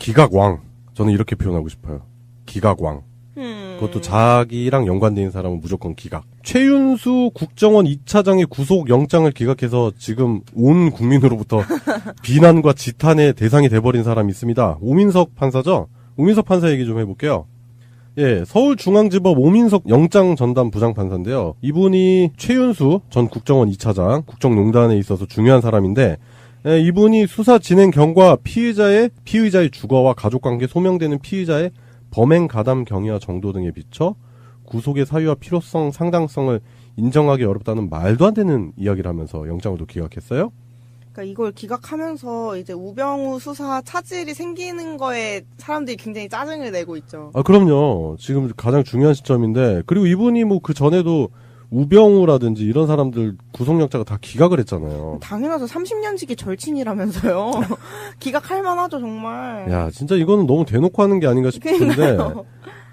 기각왕. 저는 이렇게 표현하고 싶어요. 기각왕. 그것도 자기랑 연관된 사람은 무조건 기각. 최윤수 국정원 2차장의 구속영장을 기각해서 지금 온 국민으로부터 비난과 지탄의 대상이 돼버린 사람이 있습니다. 오민석 판사죠? 오민석 판사 얘기 좀 해볼게요. 예, 서울중앙지법 오민석 영장전담 부장판사인데요. 이분이 최윤수 전 국정원 2차장, 국정농단에 있어서 중요한 사람인데, 예, 이분이 수사 진행 경과 피의자의 주거와 가족관계 소명되는 피의자의 범행 가담 경위와 정도 등에 비춰 구속의 사유와 필요성, 상당성을 인정하기 어렵다는 말도 안 되는 이야기를 하면서 영장을 또 기각했어요. 그러니까 이걸 기각하면서 이제 우병우 수사 차질이 생기는 거에 사람들이 굉장히 짜증을 내고 있죠. 아, 그럼요. 지금 가장 중요한 시점인데, 그리고 이분이 뭐 그 전에도 우병우라든지 이런 사람들 구속영장가 다 기각을 했잖아요. 당연하죠. 30년지기 절친이라면서요. 기각할 만하죠, 정말. 야, 진짜 이거는 너무 대놓고 하는 게 아닌가 싶은데. 그러니까요.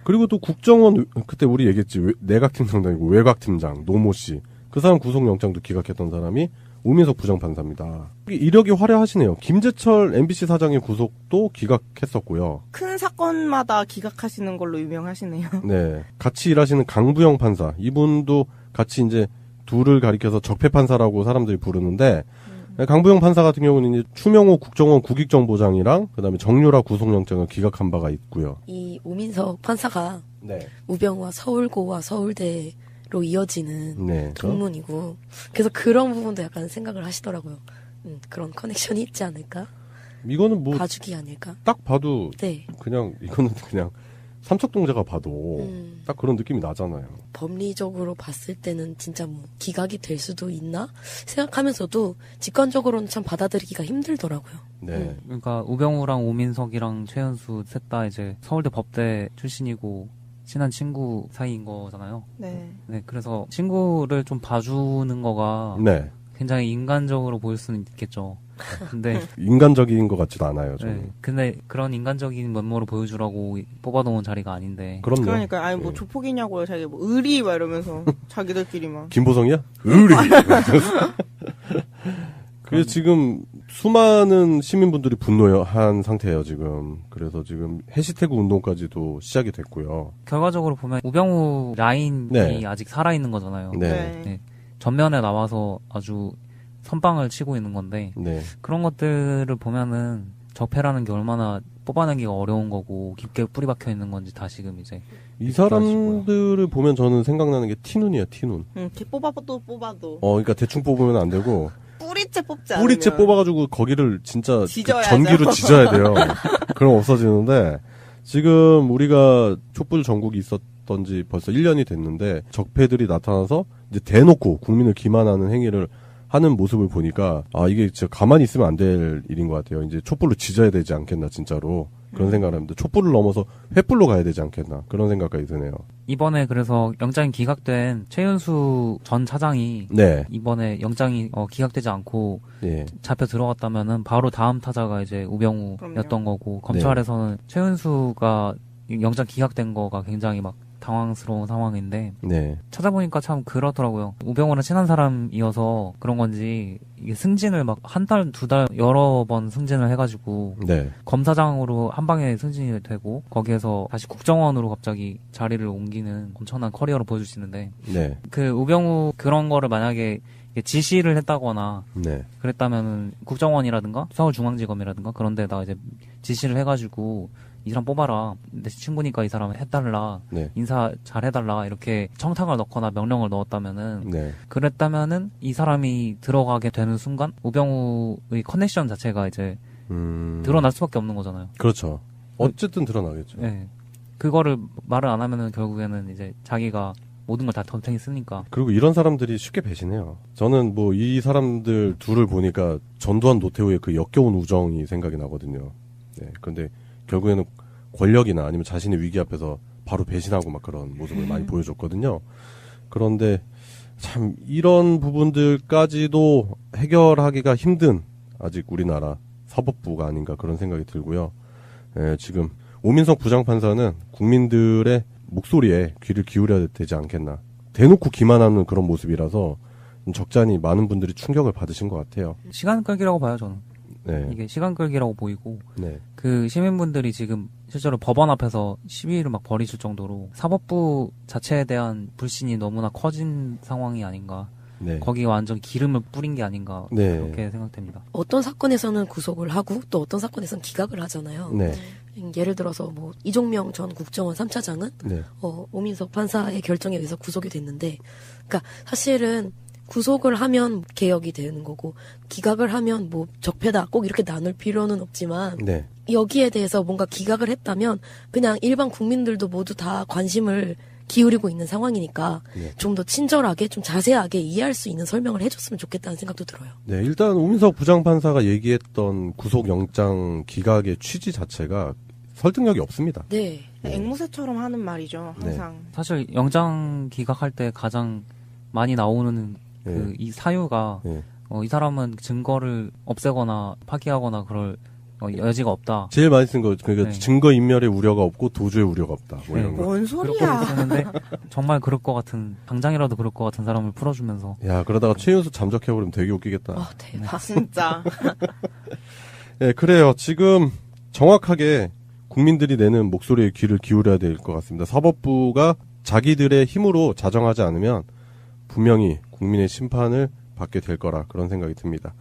그리고 또 국정원, 그때 우리 얘기했지. 내각팀장도 아니고 외곽팀장, 노모 씨. 그 사람 구속영장도 기각했던 사람이 오민석 부장판사입니다. 이력이 화려하시네요. 김재철 MBC 사장의 구속도 기각했었고요. 큰 사건마다 기각하시는 걸로 유명하시네요. 네. 같이 일하시는 강부영 판사. 이분도 같이 이제 둘을 가리켜서 적폐판사라고 사람들이 부르는데, 강부영 판사 같은 경우는 이제 추명호 국정원 국익정보장이랑 그다음에 정유라 구속영장을 기각한 바가 있고요. 이 오민석 판사가 네. 우병우와 서울고와 서울대로 이어지는 네. 동문이고, 그래서 그런 부분도 약간 생각을 하시더라고요. 그런 커넥션이 있지 않을까? 이거는 뭐 봐주기 아닐까? 딱 봐도 네. 그냥 이거는 그냥 삼척동자가 봐도 딱 그런 느낌이 나잖아요. 법리적으로 봤을 때는 진짜 뭐 기각이 될 수도 있나 생각하면서도 직관적으로는 참 받아들이기가 힘들더라고요. 네. 그러니까 우병우랑 오민석이랑 최은수 셋 다 이제 서울대 법대 출신이고 친한 친구 사이인 거잖아요. 네. 네, 그래서 친구를 좀 봐주는 거가 네. 굉장히 인간적으로 보일 수는 있겠죠. 근데 인간적인 것 같지도 않아요, 저는. 네, 근데 그런 인간적인 면모를 보여주라고 뽑아놓은 자리가 아닌데. 그럼요. 그러니까 아니 뭐 네. 조폭이냐고요. 자기 뭐 의리 막 이러면서 자기들끼리만. 김보성이야? 의리. 그래서 지금 수많은 시민분들이 분노한 상태예요, 지금. 그래서 지금 해시태그 운동까지도 시작이 됐고요. 결과적으로 보면 우병우 라인이 네. 아직 살아있는 거잖아요. 네. 네. 전면에 나와서 아주 선빵을 치고 있는 건데 네. 그런 것들을 보면은 적폐라는 게 얼마나 뽑아내기가 어려운 거고 깊게 뿌리 박혀 있는 건지 다시금 이제 이 사람들을 보면 저는 생각나는 게 티눈이야, 티눈. 이렇게 뽑아도. 그러니까 대충 뽑으면 안 되고 뿌리째 뽑지 않으면. 뿌리째 뽑아가지고 거기를 진짜 그 지져야죠. 전기로 지져야 돼요. 그럼 없어지는데 지금 우리가 촛불 전국이 있었던 지 벌써 1년이 됐는데 적폐들이 나타나서 이제 대놓고 국민을 기만하는 행위를 하는 모습을 보니까 아 이게 진짜 가만히 있으면 안 될 일인 것 같아요. 이제 촛불로 지져야 되지 않겠나 진짜로 그런 생각을 합니다. 촛불을 넘어서 횃불로 가야 되지 않겠나 그런 생각까지 드네요. 이번에 그래서 영장이 기각된 최윤수 전 차장이 네. 이번에 영장이 기각되지 않고 예. 잡혀 들어갔다면은 바로 다음 타자가 이제 우병우였던 그럼요. 거고 검찰에서는 최윤수가 영장 기각된 거가 굉장히 막 당황스러운 상황인데 네. 찾아보니까 참 그렇더라고요. 우병우랑 친한 사람이어서 그런 건지 이게 승진을 막 한 달, 두 달 여러 번 승진을 해가지고 네. 검사장으로 한 방에 승진이 되고 거기에서 다시 국정원으로 갑자기 자리를 옮기는 엄청난 커리어를 보여줄 수 있는데 네. 그 우병우 그런 거를 만약에 지시를 했다거나 네. 그랬다면은 국정원이라든가 서울중앙지검이라든가 그런 데다가 이제 지시를 해가지고 이 사람 뽑아라. 내 친구니까 이 사람 해달라. 네. 인사 잘 해달라. 이렇게 청탁을 넣거나 명령을 넣었다면은 네. 그랬다면은 이 사람이 들어가게 되는 순간 우병우의 커넥션 자체가 이제 드러날 수밖에 없는 거잖아요. 그렇죠. 어쨌든 드러나겠죠. 네. 그거를 말을 안 하면은 결국에는 이제 자기가 모든 걸 다 덤탱이 쓰니까. 그리고 이런 사람들이 쉽게 배신해요. 저는 뭐 이 사람들 둘을 보니까 전두환 노태우의 그 역겨운 우정이 생각이 나거든요. 네. 근데 결국에는 권력이나 아니면 자신의 위기 앞에서 바로 배신하고 막 그런 모습을 많이 보여줬거든요. 그런데 참 이런 부분들까지도 해결하기가 힘든 아직 우리나라 사법부가 아닌가 그런 생각이 들고요. 예, 지금 오민석 부장판사는 국민들의 목소리에 귀를 기울여야 되지 않겠나. 대놓고 기만하는 그런 모습이라서 적잖이 많은 분들이 충격을 받으신 것 같아요. 시간 끌기라고 봐요, 저는. 네. 이게 시간 끌기라고 보이고 네. 그 시민분들이 지금 실제로 법원 앞에서 시위를 막 벌이실 정도로 사법부 자체에 대한 불신이 너무나 커진 상황이 아닌가. 네. 거기 완전 기름을 뿌린 게 아닌가 네. 그렇게 생각됩니다. 어떤 사건에서는 구속을 하고 또 어떤 사건에서는 기각을 하잖아요. 네. 예를 들어서 뭐 이종명 전 국정원 3차장은 네. 오민석 판사의 결정에 의해서 구속이 됐는데, 그러니까 사실은 구속을 하면 개혁이 되는 거고 기각을 하면 뭐 적폐다 꼭 이렇게 나눌 필요는 없지만 네. 여기에 대해서 뭔가 기각을 했다면 그냥 일반 국민들도 모두 다 관심을 기울이고 있는 상황이니까 네. 좀 더 친절하게 좀 자세하게 이해할 수 있는 설명을 해줬으면 좋겠다는 생각도 들어요. 네, 일단 오민석 부장판사가 얘기했던 구속영장 기각의 취지 자체가 설득력이 없습니다. 네. 앵무새처럼 하는 말이죠. 항상. 사실 영장 기각할 때 가장 많이 나오는 그 이 사유가 네. 이 사람은 증거를 없애거나 파기하거나 그럴 여지가 없다. 제일 많이 쓴 거, 그러니까 네. 증거인멸의 우려가 없고 도주의 우려가 없다. 뭐 이런 거. 뭔 그렇게 소리야. 쓰는데 정말 그럴 것 같은 당장이라도 그럴 것 같은 사람을 풀어주면서 야, 그러다가 최윤수 잠적해버리면 되게 웃기겠다. 대박. 진짜. 네, 그래요. 지금 정확하게 국민들이 내는 목소리에 귀를 기울여야 될 것 같습니다. 사법부가 자기들의 힘으로 자정하지 않으면 분명히 국민의 심판을 받게 될 거라 그런 생각이 듭니다.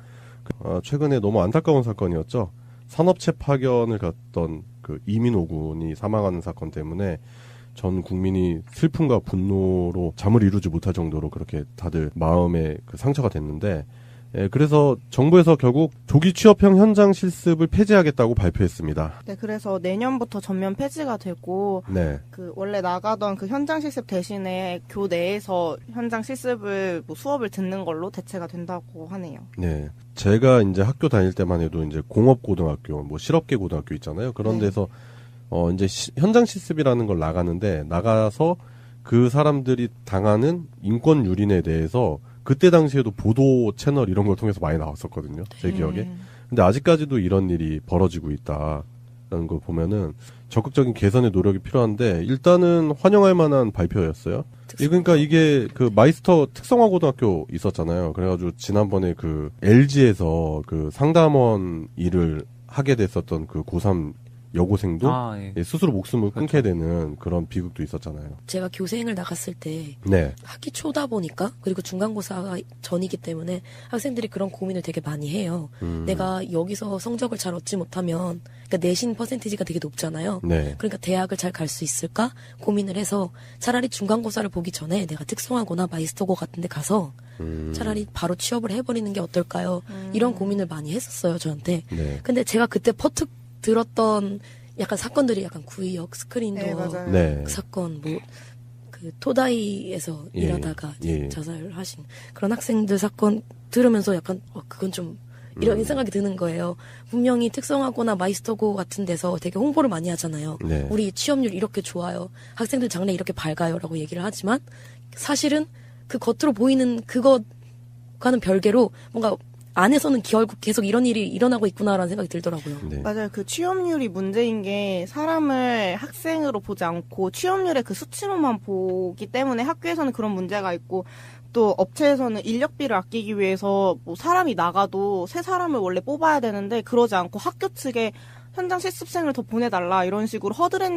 최근에 너무 안타까운 사건이었죠. 산업체 파견을 갔던 그 이민호 군이 사망하는 사건 때문에 전 국민이 슬픔과 분노로 잠을 이루지 못할 정도로 그렇게 다들 마음에 그 상처가 됐는데, 그래서 정부에서 결국 조기 취업형 현장 실습을 폐지하겠다고 발표했습니다. 네, 그래서 내년부터 전면 폐지가 되고, 네. 그 원래 나가던 그 현장 실습 대신에 교내에서 현장 실습을 뭐 수업을 듣는 걸로 대체가 된다고 하네요. 네. 제가 이제 학교 다닐 때만 해도 이제 공업고등학교, 뭐 실업계 고등학교 있잖아요. 그런 네. 데서 이제 현장 실습이라는 걸 나가서 그 사람들이 당하는 인권 유린에 대해서 그때 당시에도 보도 채널 이런 걸 통해서 많이 나왔었거든요. 제 기억에. 근데 아직까지도 이런 일이 벌어지고 있다라는 걸 보면은 적극적인 개선의 노력이 필요한데, 일단은 환영할 만한 발표였어요. 그러니까 이게 그 마이스터 특성화 고등학교 있었잖아요. 그래가지고 지난번에 그 LG에서 그 상담원 일을 하게 됐었던 그 고3 여고생도 예. 스스로 목숨을 끊게 되는 그런 비극도 있었잖아요. 제가 교생을 나갔을 때 네. 학기 초다 보니까, 그리고 중간고사가 전이기 때문에 학생들이 그런 고민을 되게 많이 해요. 내가 여기서 성적을 잘 얻지 못하면, 그러니까 내신 퍼센티지가 되게 높잖아요. 네. 그러니까 대학을 잘 갈 수 있을까 고민을 해서 차라리 중간고사를 보기 전에 내가 특성화고나 마이스터고 같은 데 가서 차라리 바로 취업을 해버리는 게 어떨까요? 이런 고민을 많이 했었어요, 저한테. 네. 근데 제가 그때 퍼뜩 들었던 약간 사건들이 약간 구의역 스크린도어 네, 맞아요. 네. 그 사건, 뭐 그 토다이에서 예, 일하다가 이제 예. 자살하신 그런 학생들 사건 들으면서 약간 그건 좀 이런 생각이 드는 거예요. 분명히 특성화고나 마이스터고 같은 데서 되게 홍보를 많이 하잖아요. 네. 우리 취업률 이렇게 좋아요. 학생들 장래 이렇게 밝아요. 라고 얘기를 하지만 사실은 그 겉으로 보이는 그것과는 별개로 뭔가 안에서는 결국 계속 이런 일이 일어나고 있구나라는 생각이 들더라고요. 네. 맞아요. 그 취업률이 문제인 게 사람을 학생으로 보지 않고 취업률의 그 수치로만 보기 때문에 학교에서는 그런 문제가 있고, 또 업체에서는 인력비를 아끼기 위해서 뭐 사람이 나가도 새 사람을 원래 뽑아야 되는데 그러지 않고 학교 측에 현장 실습생을 더 보내달라 이런 식으로 허드렛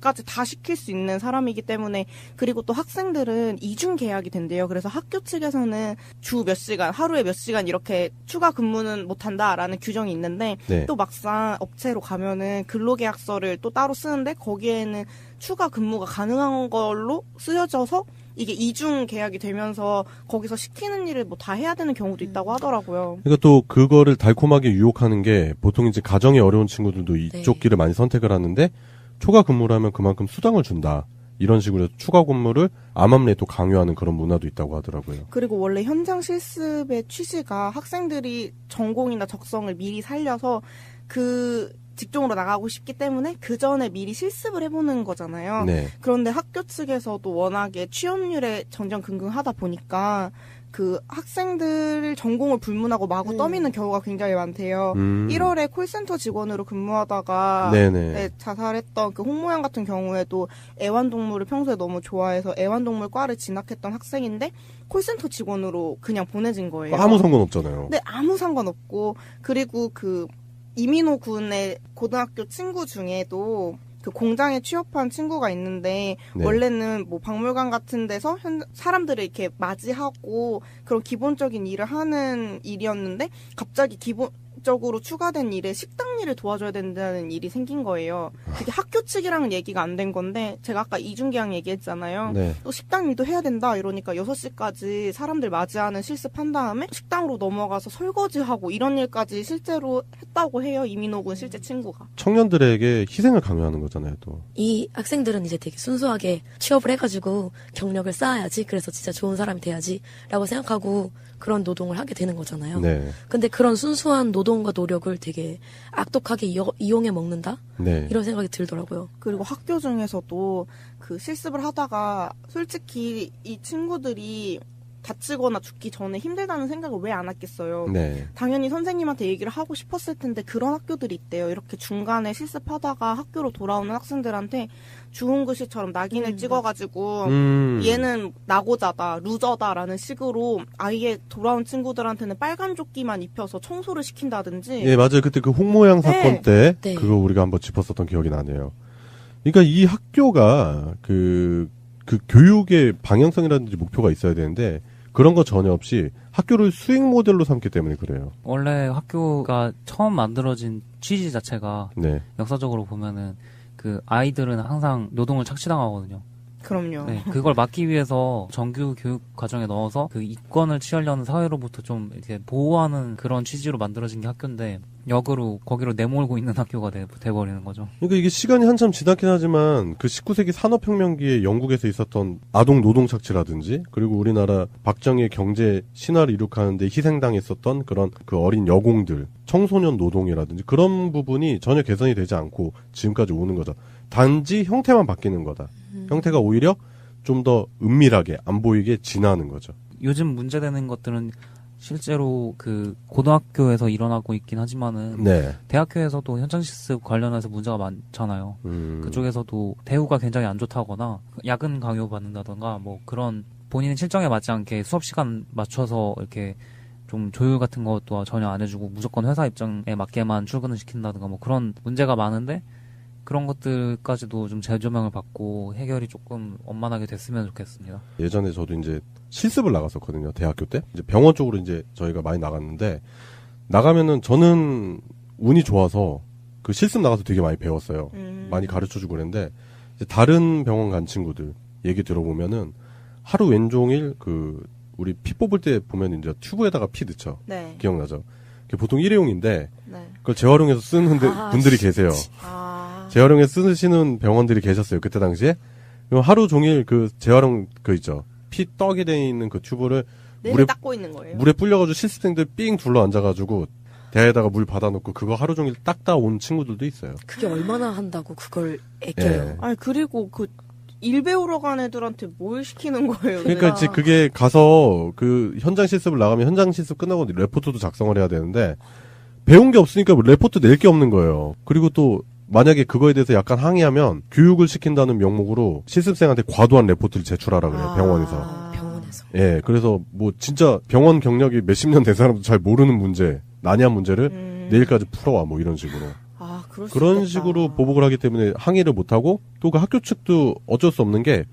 일까지 다 시킬 수 있는 사람이기 때문에. 그리고 또 학생들은 이중 계약이 된대요. 그래서 학교 측에서는 주 몇 시간, 하루에 몇 시간 이렇게 추가 근무는 못한다라는 규정이 있는데, 네. 또 막상 업체로 가면은 근로계약서를 또 따로 쓰는데 거기에는 추가 근무가 가능한 걸로 쓰여져서 이게 이중 계약이 되면서 거기서 시키는 일을 뭐 다 해야 되는 경우도 있다고 하더라고요. 그러니까 또 그거를 달콤하게 유혹하는 게, 보통 이제 가정이 어려운 친구들도 이쪽 네. 길을 많이 선택을 하는데, 초과 근무를 하면 그만큼 수당을 준다. 이런 식으로 해서 추가 근무를 암암리에도 강요하는 그런 문화도 있다고 하더라고요. 그리고 원래 현장 실습의 취지가 학생들이 전공이나 적성을 미리 살려서 그 직종으로 나가고 싶기 때문에 그 전에 미리 실습을 해보는 거잖아요. 네. 그런데 학교 측에서도 워낙에 취업률에 정정긍긍하다 보니까 그 학생들 전공을 불문하고 마구 떠미는 경우가 굉장히 많대요. 1월에 콜센터 직원으로 근무하다가 네네. 자살했던 그 홍모양 같은 경우에도 애완동물을 평소에 너무 좋아해서 애완동물과를 진학했던 학생인데 콜센터 직원으로 그냥 보내진 거예요. 아무 상관없잖아요. 네, 아무 상관없고 그리고 그 이민호 군의 고등학교 친구 중에도 그 공장에 취업한 친구가 있는데 네. 원래는 뭐 박물관 같은 데서 사람들을 이렇게 맞이하고 그런 기본적인 일을 하는 일이었는데 갑자기 기본적으로 추가된 일에 식당 일을 도와줘야 된다는 일이 생긴 거예요. 그게 학교 측이랑 얘기가 안 된 건데 제가 아까 이중계약 얘기했잖아요. 네. 또 식당 일도 해야 된다 이러니까 6시까지 사람들 맞이하는 실습한 다음에 식당으로 넘어가서 설거지하고 이런 일까지 실제로 했다고 해요. 이민호 군 실제 친구가. 청년들에게 희생을 강요하는 거잖아요, 또. 이 학생들은 이제 되게 순수하게 취업을 해가지고 경력을 쌓아야지, 그래서 진짜 좋은 사람이 돼야지 라고 생각하고 그런 노동을 하게 되는 거잖아요. 네. 근데 그런 순수한 노동과 노력을 되게 악독하게 이용해 먹는다? 네. 이런 생각이 들더라고요. 그리고 학교 중에서도 그 실습을 하다가 솔직히 이 친구들이 다치거나 죽기 전에 힘들다는 생각을 왜 안 했겠어요. 네. 당연히 선생님한테 얘기를 하고 싶었을 텐데 그런 학교들이 있대요. 이렇게 중간에 실습하다가 학교로 돌아오는 학생들한테 주홍 글씨처럼 낙인을 찍어가지고 얘는 낙오자다, 루저다라는 식으로 아예 돌아온 친구들한테는 빨간 조끼만 입혀서 청소를 시킨다든지. 예, 맞아요. 그때 그 홍모양 사건 네. 때 네. 그거 우리가 한번 짚었었던 기억이 나네요. 그러니까 이 학교가 그 교육의 방향성이라든지 목표가 있어야 되는데 그런 거 전혀 없이 학교를 수익 모델로 삼기 때문에 그래요. 원래 학교가 처음 만들어진 취지 자체가 네. 역사적으로 보면은 그 아이들은 항상 노동을 착취당하거든요. 그럼요. 네, 그걸 막기 위해서 정규 교육 과정에 넣어서 그 이권을 취하려는 사회로부터 좀 이렇게 보호하는 그런 취지로 만들어진 게 학교인데 역으로 거기로 내몰고 있는 학교가 돼버리는 거죠. 그러니까 이게 시간이 한참 지났긴 하지만 그 19세기 산업혁명기에 영국에서 있었던 아동 노동 착취라든지 그리고 우리나라 박정희의 경제 신화를 이룩하는데 희생당했었던 그런 그 어린 여공들, 청소년 노동이라든지 그런 부분이 전혀 개선이 되지 않고 지금까지 오는 거죠. 단지 형태만 바뀌는 거다. 형태가 오히려 좀 더 은밀하게 안 보이게 진화하는 거죠. 요즘 문제되는 것들은 실제로 그 고등학교에서 일어나고 있긴 하지만은 네. 대학교에서도 현장 실습 관련해서 문제가 많잖아요. 그쪽에서도 대우가 굉장히 안 좋다거나 야근 강요 받는다던가 뭐 그런 본인의 실정에 맞지 않게 수업 시간 맞춰서 이렇게 좀 조율 같은 것도 전혀 안 해주고 무조건 회사 입장에 맞게만 출근을 시킨다든가 뭐 그런 문제가 많은데 그런 것들까지도 좀 재조명을 받고 해결이 조금 원만하게 됐으면 좋겠습니다. 예전에 저도 이제 실습을 나갔었거든요. 대학교 때. 이제 병원 쪽으로 이제 저희가 많이 나갔는데 나가면은 저는 운이 좋아서 그 실습 나가서 되게 많이 배웠어요. 많이 가르쳐주고 그랬는데 이제 다른 병원 간 친구들 얘기 들어보면은 하루 왼종일 그 우리 피 뽑을 때 보면 이제 튜브에다가 피 넣죠. 네. 기억나죠? 그게 보통 일회용인데 네. 그걸 재활용해서 쓰는 분들이 계세요. 재활용해서 쓰시는 병원들이 계셨어요. 그때 당시에. 그럼 하루 종일 그 재활용 그 있죠. 피 떡이 돼 있는 그 튜브를 물에 닦고 있는 거예요. 물에 불려가지고 실습생들 삥 둘러 앉아가지고 대야에다가 물 받아놓고 그거 하루 종일 닦다 온 친구들도 있어요. 그게 얼마나 한다고 그걸 애껴요. 예. 아니 그리고 그 일 배우러 간 애들한테 뭘 시키는 거예요? 그러니까 이제 그게 가서 그 현장 실습을 나가면 현장 실습 끝나고 레포트도 작성을 해야 되는데 배운 게 없으니까 레포트 낼 게 없는 거예요. 그리고 또 만약에 그거에 대해서 약간 항의하면 교육을 시킨다는 명목으로 실습생한테 과도한 레포트를 제출하라 그래요. 병원에서. 병원에서. 예, 그래서 뭐 진짜 병원 경력이 몇십 년 된 사람도 잘 모르는 문제, 난이한 문제를 내일까지 풀어와 뭐 이런 식으로. 그럴 수 그런 있겠다. 식으로 보복을 하기 때문에 항의를 못하고 또 그 학교 측도 어쩔 수 없는 게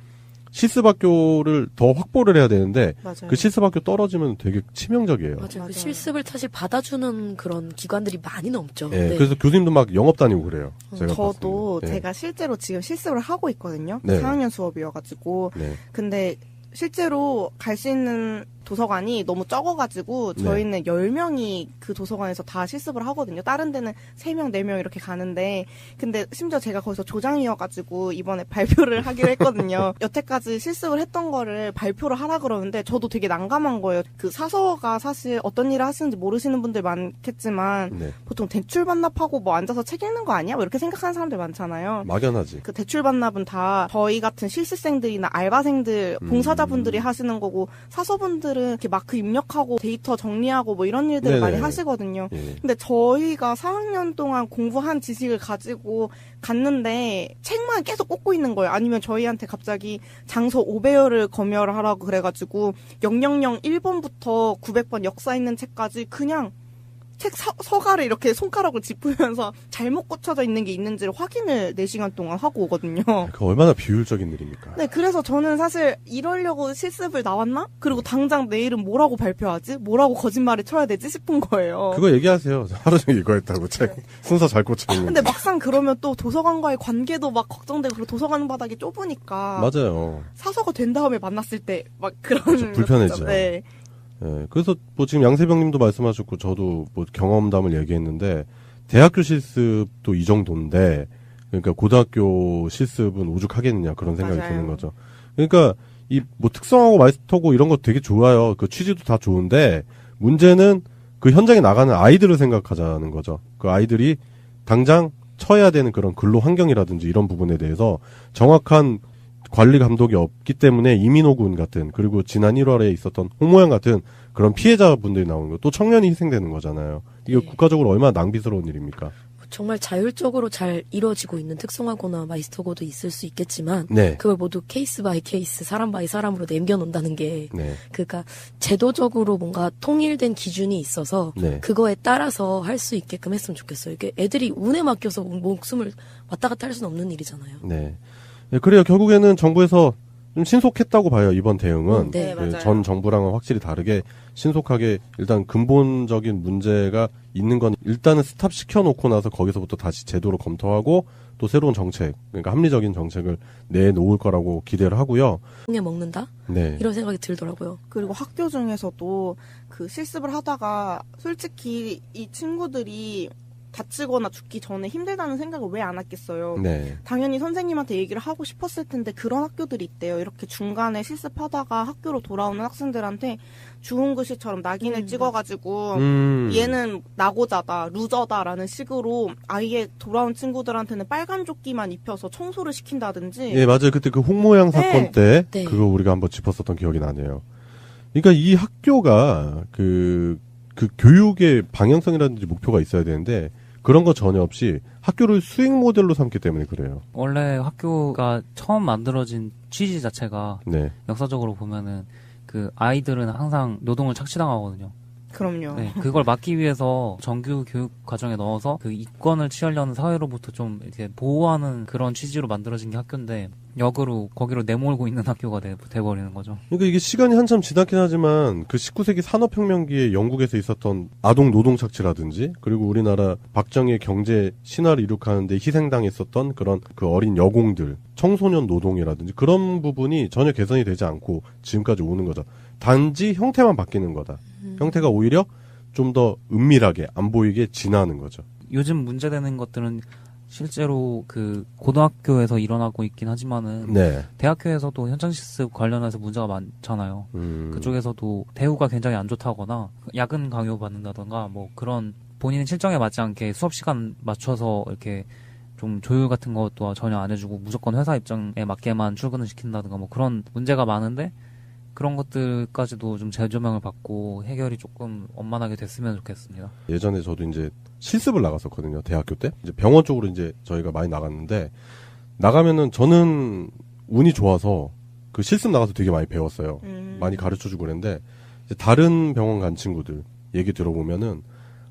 실습학교를 더 확보를 해야 되는데 맞아요. 그 실습학교 떨어지면 되게 치명적이에요. 맞아요. 맞아요. 그 실습을 사실 받아주는 그런 기관들이 많이 넘죠. 예, 네. 그래서 교수님도 막 영업 다니고 그래요. 제가 저도 봤을 때는. 예. 제가 실제로 지금 실습을 하고 있거든요. 네. 4학년 수업이어가지고. 네. 근데 실제로 갈 수 있는 도서관이 너무 적어가지고 네. 저희는 10명이 그 도서관에서 다 실습을 하거든요. 다른 데는 3명, 4명 이렇게 가는데 근데 심지어 제가 거기서 조장이어가지고 이번에 발표를 하기로 했거든요. 여태까지 실습을 했던 거를 발표를 하라 그러는데 저도 되게 난감한 거예요. 그 사서가 사실 어떤 일을 하시는지 모르시는 분들 많겠지만 네. 보통 대출 반납하고 뭐 앉아서 책 읽는 거 아니야? 뭐 이렇게 생각하는 사람들 많잖아요. 막연하지. 그 대출 반납은 다 저희 같은 실습생들이나 알바생들, 봉사자분들이 하시는 거고 사서분들은 학생들은 이렇게 마크 입력하고 데이터 정리하고 뭐 이런 일들을 네네. 많이 하시거든요. 예. 근데 저희가 4학년 동안 공부한 지식을 가지고 갔는데 책만 계속 꽂고 있는 거예요. 아니면 저희한테 갑자기 장소 5배열을 검열을 하라고 그래가지고 0001번부터 900번 역사 있는 책까지 그냥 책 서가를 이렇게 손가락으로 짚으면서 잘못 꽂혀져 있는 게 있는지를 확인을 4시간 동안 하고 오거든요. 그 얼마나 비효율적인 일입니까? 네, 그래서 저는 사실 이러려고 실습을 나왔나? 그리고 당장 내일은 뭐라고 발표하지? 뭐라고 거짓말을 쳐야 되지? 싶은 거예요. 그거 얘기하세요. 하루 종일 이거 했다고 책 순서 잘 꽂혀 있는. 근데 막상 그러면 또 도서관과의 관계도 막 걱정되고 그리고 도서관 바닥이 좁으니까 맞아요. 사서가 된 다음에 만났을 때 막 그런 그렇죠, 불편해지죠. 네. 예, 그래서 뭐 지금 양세병님도 말씀하셨고 저도 뭐 경험담을 얘기했는데 대학교 실습도 이 정도인데 그러니까 고등학교 실습은 오죽하겠느냐 그런 생각이 맞아요. 드는 거죠. 그러니까 이 뭐 특성하고 마스터고 이런 거 되게 좋아요. 그 취지도 다 좋은데 문제는 그 현장에 나가는 아이들을 생각하자는 거죠. 그 아이들이 당장 처해야 되는 그런 근로 환경이라든지 이런 부분에 대해서 정확한 관리 감독이 없기 때문에 이민호군 같은 그리고 지난 1월에 있었던 홍모양 같은 그런 피해자분들이 나오는 거 또 청년이 희생되는 거잖아요. 이게 네. 국가적으로 얼마나 낭비스러운 일입니까? 정말 자율적으로 잘 이루어지고 있는 특성화고나 마이스터고도 있을 수 있겠지만 네. 그걸 모두 케이스 바이 케이스 사람 바이 사람으로 남겨놓는다는 게 네. 그러니까 제도적으로 뭔가 통일된 기준이 있어서 네. 그거에 따라서 할 수 있게끔 했으면 좋겠어요. 이게 애들이 운에 맡겨서 목숨을 왔다 갔다 할 수는 없는 일이잖아요. 네. 네, 그래요. 결국에는 정부에서 좀 신속했다고 봐요. 이번 대응은. 네, 맞아요. 전 정부랑은 확실히 다르게 신속하게 일단 근본적인 문제가 있는 건 일단은 스탑 시켜놓고 나서 거기서부터 다시 제도로 검토하고 또 새로운 정책, 그러니까 합리적인 정책을 내놓을 거라고 기대를 하고요. 에 먹는다? 네. 이런 생각이 들더라고요. 그리고 학교 중에서도 그 실습을 하다가 솔직히 이 친구들이 다치거나 죽기 전에 힘들다는 생각을 왜 안 했겠어요. 네. 당연히 선생님한테 얘기를 하고 싶었을 텐데 그런 학교들이 있대요. 이렇게 중간에 실습하다가 학교로 돌아오는 학생들한테 주홍 글씨처럼 낙인을 찍어가지고 얘는 낙오자다, 루저다라는 식으로 아예 돌아온 친구들한테는 빨간 조끼만 입혀서 청소를 시킨다든지. 예, 맞아요. 그때 그 홍모양 사건 네. 때 네. 그거 우리가 한번 짚었었던 기억이 나네요. 그러니까 이 학교가 그 교육의 방향성이라든지 목표가 있어야 되는데 그런 거 전혀 없이 학교를 수익 모델로 삼기 때문에 그래요. 원래 학교가 처음 만들어진 취지 자체가 네. 역사적으로 보면은 그 아이들은 항상 노동을 착취당하거든요. 그럼요. 네, 그걸 막기 위해서 정규 교육 과정에 넣어서 그 이권을 취하려는 사회로부터 좀 이렇게 보호하는 그런 취지로 만들어진 게 학교인데 역으로 거기로 내몰고 있는 학교가 돼버리는 거죠. 그러니까 이게 시간이 한참 지났긴 하지만 그 19세기 산업혁명기에 영국에서 있었던 아동 노동 착취라든지 그리고 우리나라 박정희의 경제 신화를 이룩하는데 희생당했었던 그런 그 어린 여공들, 청소년 노동이라든지 그런 부분이 전혀 개선이 되지 않고 지금까지 오는 거죠. 단지 형태만 바뀌는 거다. 형태가 오히려 좀 더 은밀하게 안 보이게 진화하는 거죠. 요즘 문제되는 것들은 실제로 그 고등학교에서 일어나고 있긴 하지만은 네. 대학교에서도 현장 실습 관련해서 문제가 많잖아요. 그쪽에서도 대우가 굉장히 안 좋다거나 야근 강요 받는다던가 뭐 그런 본인 실정에 맞지 않게 수업 시간 맞춰서 이렇게 좀 조율 같은 것도 전혀 안 해주고 무조건 회사 입장에 맞게만 출근을 시킨다든가 뭐 그런 문제가 많은데 그런 것들까지도 좀 재조명을 받고 해결이 조금 원만하게 됐으면 좋겠습니다. 예전에 저도 이제 실습을 나갔었거든요. 대학교 때. 이제 병원 쪽으로 이제 저희가 많이 나갔는데 나가면은 저는 운이 좋아서 그 실습 나가서 되게 많이 배웠어요. 많이 가르쳐주고 그랬는데 이제 다른 병원 간 친구들 얘기 들어보면은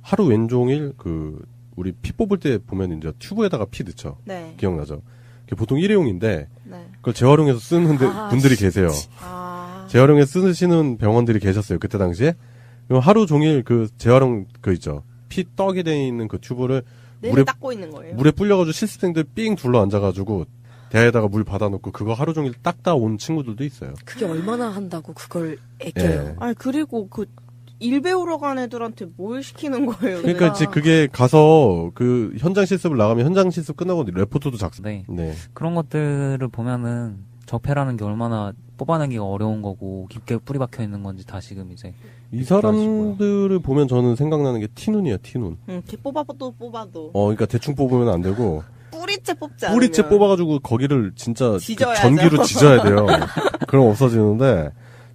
하루 왼종일 그 우리 피 뽑을 때 보면 이제 튜브에다가 피 넣죠. 네. 기억나죠? 그게 보통 일회용인데 네. 그걸 재활용해서 쓰는 분들이 계세요. 재활용해 쓰시는 병원들이 계셨어요. 그때 당시에. 그럼 하루 종일 그 재활용 그 있죠. 피 떡이 돼 있는 그 튜브를 물에 닦고 있는 거예요. 물에 불려가지고 실습생들 삥 둘러 앉아가지고 대야에다가 물 받아놓고 그거 하루 종일 닦다 온 친구들도 있어요. 그게 얼마나 한다고 그걸 애껴요. 예. 아니 그리고 그 일 배우러 간 애들한테 뭘 시키는 거예요? 그러니까 이제 그게 가서 그 현장 실습을 나가면 현장 실습 끝나고 레포트도 작성. 네. 네. 그런 것들을 보면은 적폐라는 게 얼마나 뽑아내기가 어려운 거고 깊게 뿌리 박혀 있는 건지 다시금 이제 이 사람들을 보면 저는 생각나는 게 티눈이야, 티눈. 개 뽑아도 뽑아도. 그러니까 대충 뽑으면 안 되고 뿌리째 뽑지 않으면. 뿌리째 뽑아가지고 거기를 진짜 그 지져야죠. 전기로 지져야 돼요. 그럼 없어지는데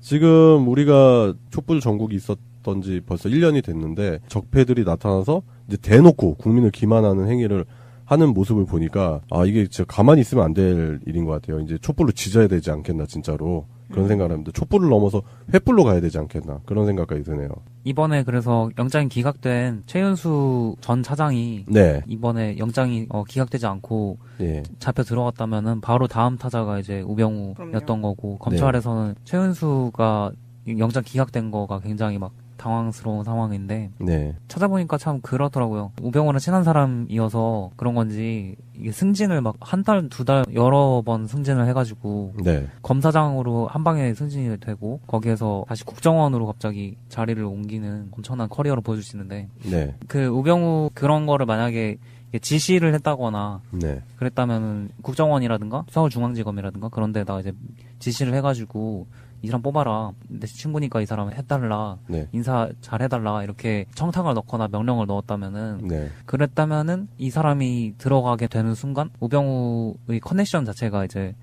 지금 우리가 촛불 전국이 있었던 지 벌써 1년이 됐는데 적폐들이 나타나서 이제 대놓고 국민을 기만하는 행위를 하는 모습을 보니까 이게 진짜 가만히 있으면 안 될 일인 것 같아요. 이제 촛불로 지져야 되지 않겠나 진짜로 그런 생각을 합니다. 촛불을 넘어서 횃불로 가야 되지 않겠나 그런 생각까지 드네요. 이번에 그래서 영장이 기각된 최윤수 전 차장이 네. 이번에 영장이 기각되지 않고 예. 잡혀 들어갔다면은 바로 다음 타자가 이제 우병우였던 그럼요. 거고 검찰에서는 최윤수가 영장 기각된 거가 굉장히 막 당황스러운 상황인데 네. 찾아보니까 참 그렇더라고요. 우병우랑 친한 사람이어서 그런 건지 이게 승진을 막 한 달, 두 달 여러 번 승진을 해가지고 네. 검사장으로 한 방에 승진이 되고 거기에서 다시 국정원으로 갑자기 자리를 옮기는 엄청난 커리어를 보여줄 수 있는데 네. 그 우병우 그런 거를 만약에 지시를 했다거나 네. 그랬다면은 국정원이라든가 서울중앙지검이라든가 그런 데다가 이제 지시를 해가지고 이 사람 뽑아라. 내 친구니까 이 사람 해달라. 네. 인사 잘 해달라. 이렇게 청탁을 넣거나 명령을 넣었다면은 네. 그랬다면은 이 사람이 들어가게 되는 순간 우병우의 커넥션 자체가 이제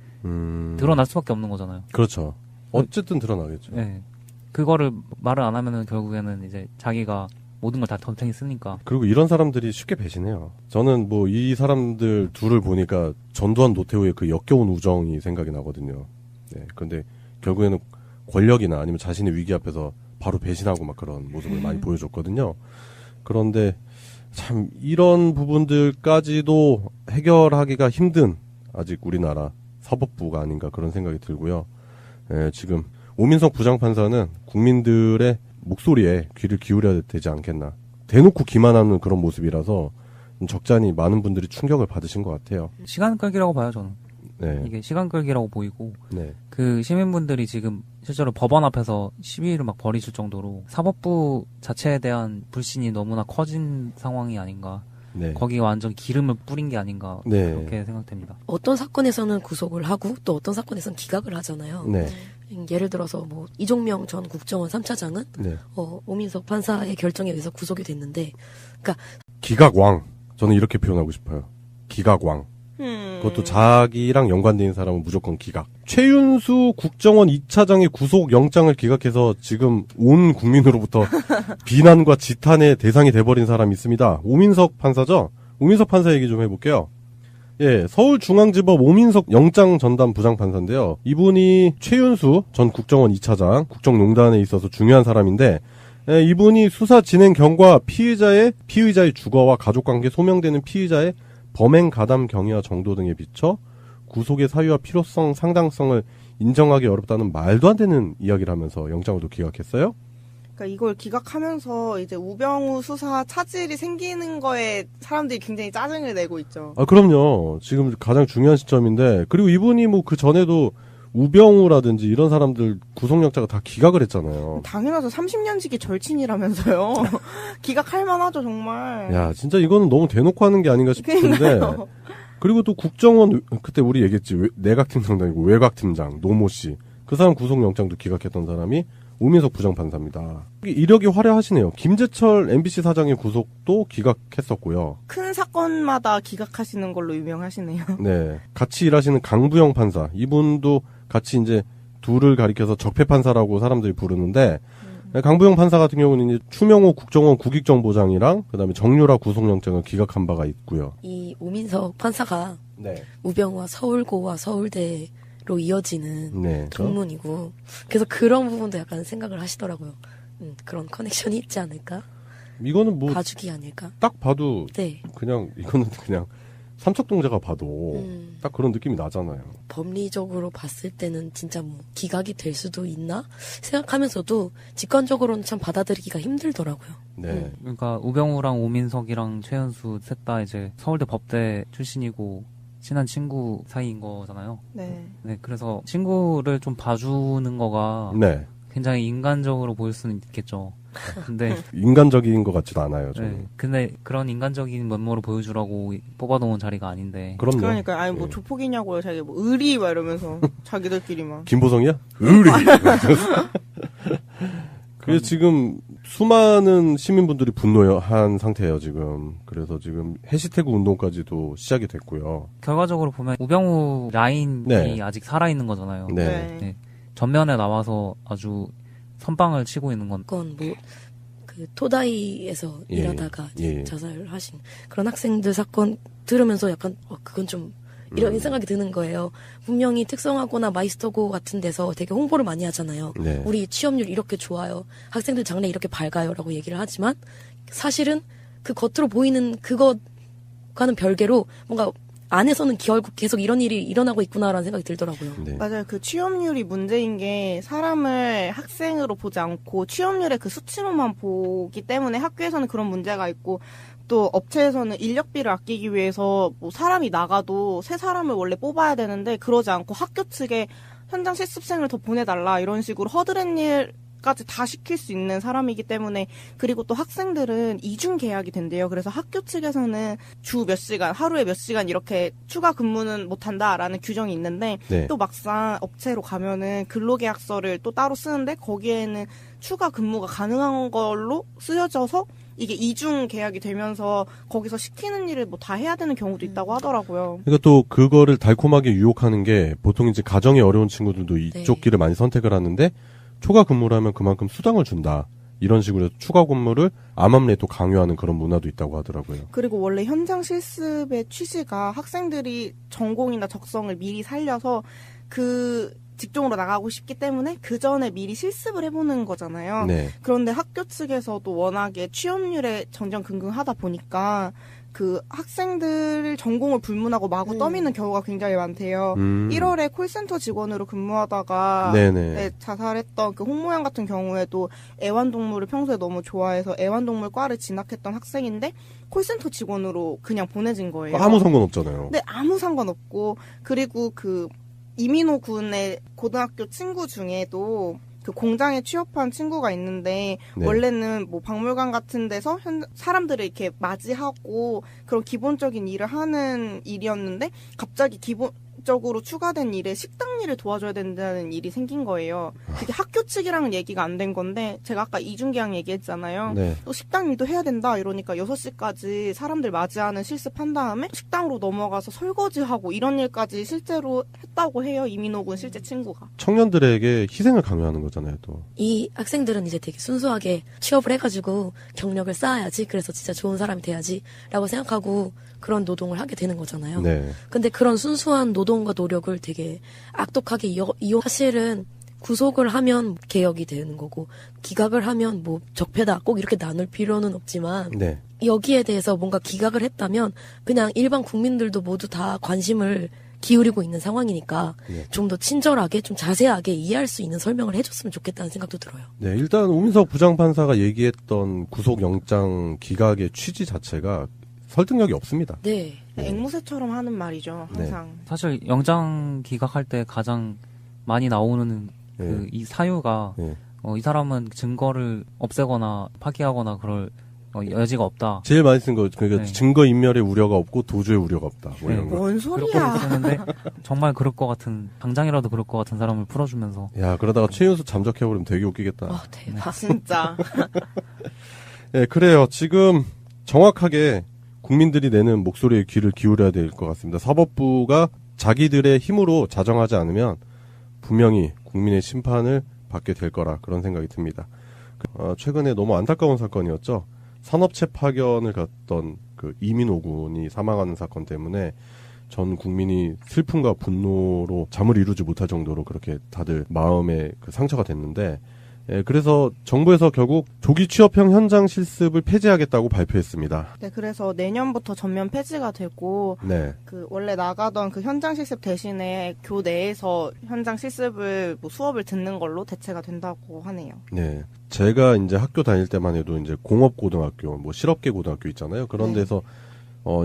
드러날 수밖에 없는 거잖아요. 그렇죠. 어쨌든 드러나겠죠. 네. 그거를 말을 안 하면은 결국에는 이제 자기가 모든 걸 다 덤탱이 쓰니까. 그리고 이런 사람들이 쉽게 배신해요. 저는 뭐 이 사람들 둘을 보니까 전두환 노태우의 그 역겨운 우정이 생각이 나거든요. 네. 근데 결국에는 권력이나 아니면 자신의 위기 앞에서 바로 배신하고 막 그런 모습을 많이 보여줬거든요. 그런데 참 이런 부분들까지도 해결하기가 힘든 아직 우리나라 사법부가 아닌가 그런 생각이 들고요. 지금 오민석 부장판사는 국민들의 목소리에 귀를 기울여야 되지 않겠나. 대놓고 기만하는 그런 모습이라서 적잖이 많은 분들이 충격을 받으신 것 같아요. 시간 끌기라고 봐요, 저는. 네. 이게 시간 끌기라고 보이고 네. 그 시민분들이 지금 실제로 법원 앞에서 시위를 막 벌이실 정도로 사법부 자체에 대한 불신이 너무나 커진 상황이 아닌가. 네. 거기에 완전 기름을 뿌린 게 아닌가 네. 그렇게 생각됩니다. 어떤 사건에서는 구속을 하고 또 어떤 사건에서는 기각을 하잖아요. 네. 예를 들어서 뭐 이종명 전 국정원 3차장은 네. 오민석 판사의 결정에 의해서 구속이 됐는데, 그러니까 기각왕. 저는 이렇게 표현하고 싶어요. 기각왕. 그것도 자기랑 연관된 있는 사람은 무조건 기각. 최윤수 국정원 2차장의 구속 영장을 기각해서 지금 온 국민으로부터 비난과 지탄의 대상이 돼버린 사람이 있습니다. 오민석 판사죠? 오민석 판사 얘기 좀 해볼게요. 예, 서울중앙지법 오민석 영장 전담 부장판사인데요. 이분이 최윤수 전 국정원 2차장, 국정농단에 있어서 중요한 사람인데, 이분이 수사 진행 경과 피의자의 주거와 가족관계 소명되는 피의자의 범행 가담 경위와 정도 등에 비춰 구속의 사유와 필요성, 상당성을 인정하기 어렵다는 말도 안 되는 이야기를 하면서 영장을 또 기각했어요. 그러니까 이걸 기각하면서 이제 우병우 수사 차질이 생기는 거에 사람들이 굉장히 짜증을 내고 있죠. 그럼요. 지금 가장 중요한 시점인데, 그리고 이분이 뭐 그 전에도 우병우라든지 이런 사람들 구속영장을 다 기각을 했잖아요. 당연하죠. 30년지기 절친이라면서요. 기각할 만하죠, 정말. 야, 진짜 이거는 너무 대놓고 하는 게 아닌가 싶은데. 그러니까요. 그리고 또 국정원, 그때 우리 얘기했지. 내각팀장도 아니고 외곽팀장, 노모 씨. 그 사람 구속영장도 기각했던 사람이 오민석 부장판사입니다. 이력이 화려하시네요. 김재철 MBC 사장의 구속도 기각했었고요. 큰 사건마다 기각하시는 걸로 유명하시네요. 네. 같이 일하시는 강부영 판사. 이분도 같이 이제 둘을 가리켜서 적폐판사라고 사람들이 부르는데, 강부영 판사 같은 경우는 이제 추명호 국정원 국익정보장이랑 그다음에 정유라 구속영장을 기각한 바가 있고요. 이 오민석 판사가 네. 우병우와 서울고와 서울대로 이어지는 네. 동문이고, 그래서 그런 부분도 약간 생각을 하시더라고요. 그런 커넥션이 있지 않을까? 이거는 뭐 봐주기 아닐까? 딱 봐도 네. 그냥 이거는 그냥 삼척동자가 봐도 딱 그런 느낌이 나잖아요. 법리적으로 봤을 때는 진짜 뭐 기각이 될 수도 있나 생각하면서도 직관적으로는 참 받아들이기가 힘들더라고요. 네. 그러니까 우병우랑 오민석이랑 최현수 셋 다 이제 서울대 법대 출신이고 친한 친구 사이인 거잖아요. 네. 네, 그래서 친구를 좀 봐주는 거가 네. 굉장히 인간적으로 보일 수는 있겠죠. 근데 인간적인 것 같지도 않아요. 저는. 네, 근데 그런 인간적인 면모를 보여주라고 뽑아놓은 자리가 아닌데. 그럼요. 그러니까 아니 뭐 네. 조폭이냐고요. 자기 뭐 의리 막 이러면서 자기들끼리만. 김보성이야? 의리. 그래서 지금 수많은 시민분들이 분노한 상태예요, 지금. 그래서 지금 해시태그 운동까지도 시작이 됐고요. 결과적으로 보면 우병우 라인이 네. 아직 살아있는 거잖아요. 네. 네. 전면에 나와서 아주 선빵을 치고 있는 건 그건 뭐 그 토다이에서 예, 일하다가 이제 예. 자살하신 그런 학생들 사건 들으면서 약간 그건 좀 이런 생각이 드는 거예요. 분명히 특성화고나 마이스터고 같은 데서 되게 홍보를 많이 하잖아요. 네. 우리 취업률 이렇게 좋아요. 학생들 장래 이렇게 밝아요. 라고 얘기를 하지만 사실은 그 겉으로 보이는 그것과는 별개로 뭔가 안에서는 결국 계속 이런 일이 일어나고 있구나라는 생각이 들더라고요. 네. 맞아요. 그 취업률이 문제인 게 사람을 학생으로 보지 않고 취업률의 그 수치로만 보기 때문에 학교에서는 그런 문제가 있고 또 업체에서는 인력비를 아끼기 위해서 뭐 사람이 나가도 새 사람을 원래 뽑아야 되는데 그러지 않고 학교 측에 현장 실습생을 더 보내달라 이런 식으로 허드렛 일까지 다 시킬 수 있는 사람이기 때문에 그리고 또 학생들은 이중 계약이 된대요. 그래서 학교 측에서는 주 몇 시간, 하루에 몇 시간 이렇게 추가 근무는 못한다라는 규정이 있는데 네. 또 막상 업체로 가면은 근로계약서를 또 따로 쓰는데 거기에는 추가 근무가 가능한 걸로 쓰여져서 이게 이중 계약이 되면서 거기서 시키는 일을 뭐 다 해야 되는 경우도 있다고 하더라고요. 그러니까 또 그거를 달콤하게 유혹하는 게 보통 이제 가정이 어려운 친구들도 이쪽 네. 길을 많이 선택을 하는데 초과 근무를 하면 그만큼 수당을 준다. 이런 식으로 해서 추가 근무를 암암리에 강요하는 그런 문화도 있다고 하더라고요. 그리고 원래 현장 실습의 취지가 학생들이 전공이나 적성을 미리 살려서 그 직종으로 나가고 싶기 때문에 그 전에 미리 실습을 해보는 거잖아요. 네. 그런데 학교 측에서도 워낙에 취업률에 전전긍긍하다 보니까 그 학생들 전공을 불문하고 마구 떠미는 경우가 굉장히 많대요. 1월에 콜센터 직원으로 근무하다가 네네. 네, 자살했던 그 홍모양 같은 경우에도 애완동물을 평소에 너무 좋아해서 애완동물 과를 진학했던 학생인데 콜센터 직원으로 그냥 보내진 거예요. 아무 상관없잖아요. 네, 아무 상관없고 그리고 그 이민호 군의 고등학교 친구 중에도 그 공장에 취업한 친구가 있는데 네. 원래는 뭐 박물관 같은 데서 사람들을 이렇게 맞이하고 그런 기본적인 일을 하는 일이었는데 갑자기 기본적으로 추가된 일에 식당 일을 도와줘야 된다는 일이 생긴 거예요. 그게 학교 측이랑은 얘기가 안 된 건데 제가 아까 이중계약 얘기했잖아요. 네. 또 식당 일도 해야 된다 이러니까 6시까지 사람들 맞이하는 실습한 다음에 식당으로 넘어가서 설거지하고 이런 일까지 실제로 했다고 해요. 이민호 군 실제 친구가. 청년들에게 희생을 강요하는 거잖아요, 또. 이 학생들은 이제 되게 순수하게 취업을 해가지고 경력을 쌓아야지. 그래서 진짜 좋은 사람이 돼야지. 라고 생각하고 그런 노동을 하게 되는 거잖아요. 네. 근데 그런 순수한 노동과 노력을 되게 악독하게 이용, 사실은 구속을 하면 개혁이 되는 거고, 기각을 하면 뭐 적폐다. 꼭 이렇게 나눌 필요는 없지만, 네. 여기에 대해서 뭔가 기각을 했다면, 그냥 일반 국민들도 모두 다 관심을 기울이고 있는 상황이니까, 네. 좀 더 친절하게, 좀 자세하게 이해할 수 있는 설명을 해줬으면 좋겠다는 생각도 들어요. 네, 일단 우민석 부장판사가 얘기했던 구속영장 기각의 취지 자체가 설득력이 없습니다. 네. 앵무새처럼 하는 말이죠. 항상. 사실 영장 기각할 때 가장 많이 나오는 네. 이 사유가 네. 이 사람은 증거를 없애거나 파기하거나 그럴 여지가 없다. 제일 많이 쓴 거, 그러니까 네. 증거 인멸의 우려가 없고 도주의 우려가 없다. 뭐 이런 거. 뭔 그렇게 소리야. 쓰는데 정말 그럴 것 같은 당장이라도 그럴 것 같은 사람을 풀어주면서 야, 그러다가 최윤수 잠적해버리면 되게 웃기겠다. 대박. 진짜. 네, 그래요. 지금 정확하게 국민들이 내는 목소리에 귀를 기울여야 될 것 같습니다. 사법부가 자기들의 힘으로 자정하지 않으면 분명히 국민의 심판을 받게 될 거라 그런 생각이 듭니다. 최근에 너무 안타까운 사건이었죠. 산업체 파견을 갔던 그 이민호 군이 사망하는 사건 때문에 전 국민이 슬픔과 분노로 잠을 이루지 못할 정도로 그렇게 다들 마음에 그 상처가 됐는데, 그래서 정부에서 결국 조기 취업형 현장 실습을 폐지하겠다고 발표했습니다. 네, 그래서 내년부터 전면 폐지가 되고 네. 그 원래 나가던 그 현장 실습 대신에 교내에서 현장 실습을 뭐 수업을 듣는 걸로 대체가 된다고 하네요. 네. 제가 이제 학교 다닐 때만 해도 이제 공업고등학교, 뭐 실업계 고등학교 있잖아요. 그런 네. 데서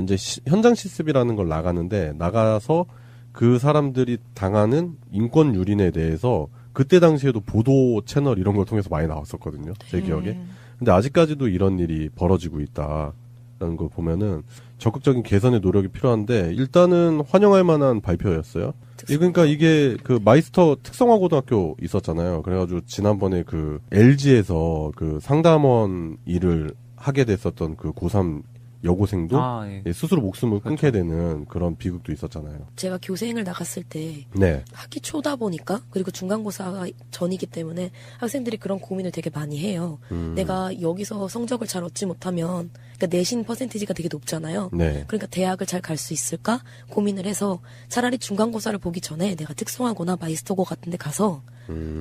이제 현장 실습이라는 걸 나가는데, 나가서 그 사람들이 당하는 인권 유린에 대해서 그때 당시에도 보도 채널 이런 걸 통해서 많이 나왔었거든요. 제 기억에. 근데 아직까지도 이런 일이 벌어지고 있다라는 걸 보면은 적극적인 개선의 노력이 필요한데, 일단은 환영할 만한 발표였어요. 그러니까 이게 그 마이스터 특성화 고등학교 있었잖아요. 그래가지고 지난번에 그 LG에서 그 상담원 일을 하게 됐었던 그 고3 여고생도 예. 예, 스스로 목숨을 끊게 되는 그런 비극도 있었잖아요. 제가 교생을 나갔을 때 네. 학기 초다 보니까 그리고 중간고사가 전이기 때문에 학생들이 그런 고민을 되게 많이 해요. 내가 여기서 성적을 잘 얻지 못하면 그러니까 내신 퍼센티지가 되게 높잖아요. 네. 그러니까 대학을 잘 갈 수 있을까 고민을 해서 차라리 중간고사를 보기 전에 내가 특성화고나 마이스터고 같은 데 가서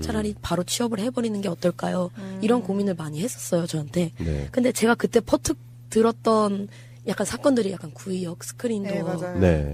차라리 바로 취업을 해버리는 게 어떨까요? 이런 고민을 많이 했었어요, 저한테. 네. 근데 제가 그때 퍼뜩 들었던 약간 사건들이 약간 구의역, 스크린도어 네, 맞아요. 네.